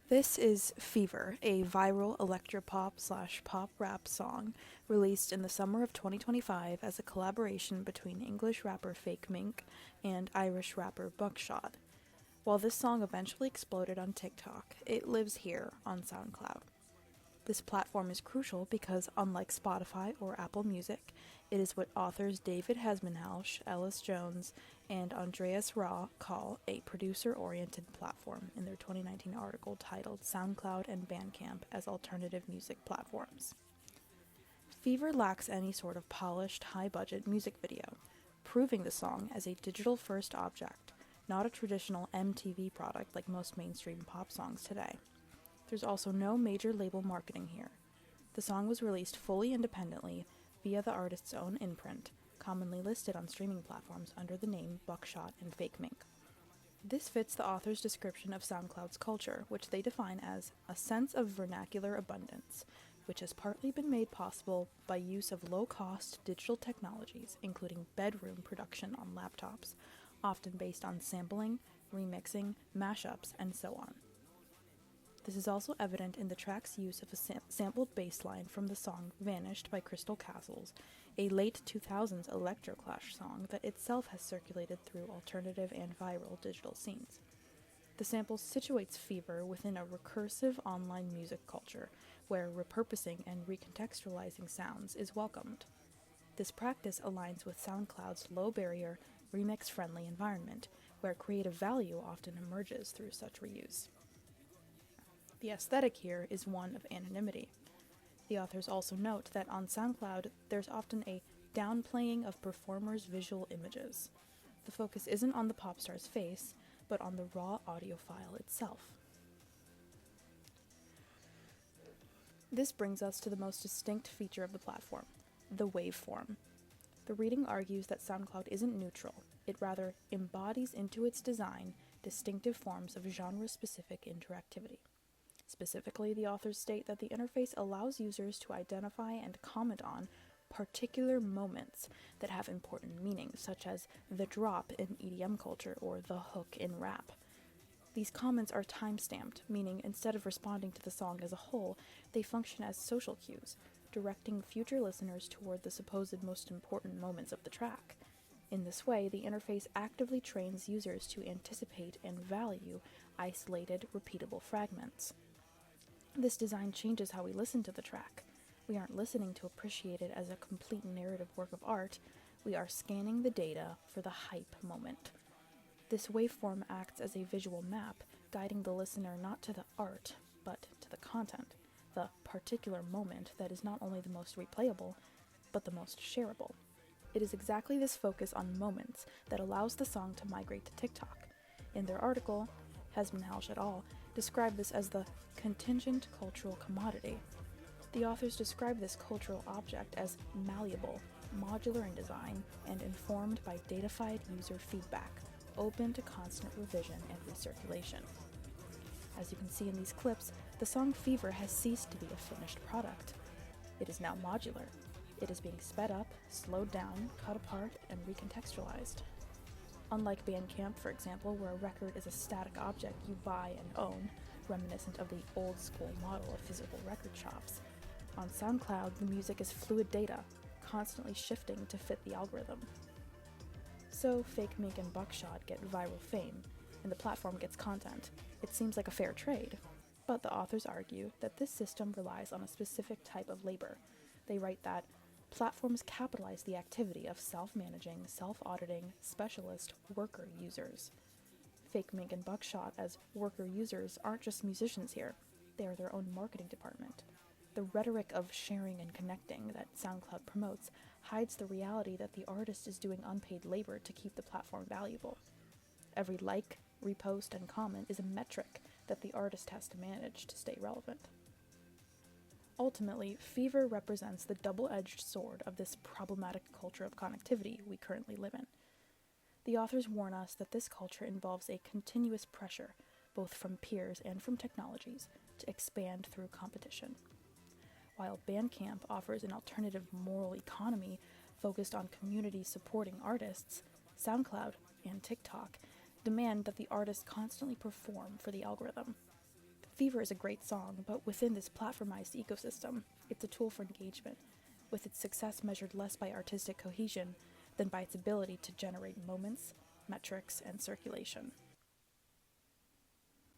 This is Fever, a viral electropop/pop rap song released in the summer of 2025 as a collaboration between English rapper Fake Mink and Irish rapper Buckshot. While this song eventually exploded on TikTok, it lives here on SoundCloud. This platform is crucial because, unlike Spotify or Apple Music, it is what authors David Hesmanhalsh, Ellis Jones, and Andreas Raw call a producer-oriented platform in their 2019 article titled SoundCloud and Bandcamp as Alternative Music Platforms. Fever lacks any sort of polished, high-budget music video, proving the song as a digital-first object, not a traditional MTV product like most mainstream pop songs today. There's also no major label marketing here. The song was released fully independently via the artist's own imprint, commonly listed on streaming platforms under the name Buckshot and Fake Mink. This fits the author's description of SoundCloud's culture, which they define as a sense of vernacular abundance, which has partly been made possible by use of low-cost digital technologies, including bedroom production on laptops, often based on sampling, remixing, mashups, and so on. This is also evident in the track's use of a sampled bass line from the song Vanished by Crystal Castles, a late 2000s electroclash song that itself has circulated through alternative and viral digital scenes. The sample situates Fever within a recursive online music culture, where repurposing and recontextualizing sounds is welcomed. This practice aligns with SoundCloud's low-barrier, remix-friendly environment, where creative value often emerges through such reuse. The aesthetic here is one of anonymity. The authors also note that on SoundCloud, there's often a downplaying of performers' visual images. The focus isn't on the pop star's face, but on the raw audio file itself. This brings us to the most distinct feature of the platform, the waveform. The reading argues that SoundCloud isn't neutral, it rather embodies into its design distinctive forms of genre-specific interactivity. Specifically, the authors state that the interface allows users to identify and comment on particular moments that have important meanings, such as the drop in EDM culture or the hook in rap. These comments are time-stamped, meaning instead of responding to the song as a whole, they function as social cues, directing future listeners toward the supposed most important moments of the track. In this way, the interface actively trains users to anticipate and value isolated, repeatable fragments. This design changes how we listen to the track. We aren't listening to appreciate it as a complete narrative work of art, we are scanning the data for the hype moment. This waveform acts as a visual map, guiding the listener not to the art, but to the content, the particular moment that is not only the most replayable, but the most shareable. It is exactly this focus on moments that allows the song to migrate to TikTok. In their article, Hesmanhalsh et al. Describe this as the contingent cultural commodity. The authors describe this cultural object as malleable, modular in design, and informed by datafied user feedback, open to constant revision and recirculation. As you can see in these clips, the song Fever has ceased to be a finished product. It is now modular. It is being sped up, slowed down, cut apart, and recontextualized. Unlike Bandcamp, for example, where a record is a static object you buy and own, reminiscent of the old-school model of physical record shops, on SoundCloud the music is fluid data, constantly shifting to fit the algorithm. So Fake Mink and Buckshot get viral fame, and the platform gets content. It seems like a fair trade, but the authors argue that this system relies on a specific type of labor. They write that platforms capitalize the activity of self-managing, self-auditing, specialist worker users. Fake Mink and Buckshot as worker users aren't just musicians here, they are their own marketing department. The rhetoric of sharing and connecting that SoundCloud promotes hides the reality that the artist is doing unpaid labor to keep the platform valuable. Every like, repost, and comment is a metric that the artist has to manage to stay relevant. Ultimately, Fever represents the double-edged sword of this problematic culture of connectivity we currently live in. The authors warn us that this culture involves a continuous pressure, both from peers and from technologies, to expand through competition. While Bandcamp offers an alternative moral economy focused on communities supporting artists, SoundCloud and TikTok demand that the artist constantly perform for the algorithm. Fever is a great song, but within this platformized ecosystem, it's a tool for engagement, with its success measured less by artistic cohesion than by its ability to generate moments, metrics, and circulation.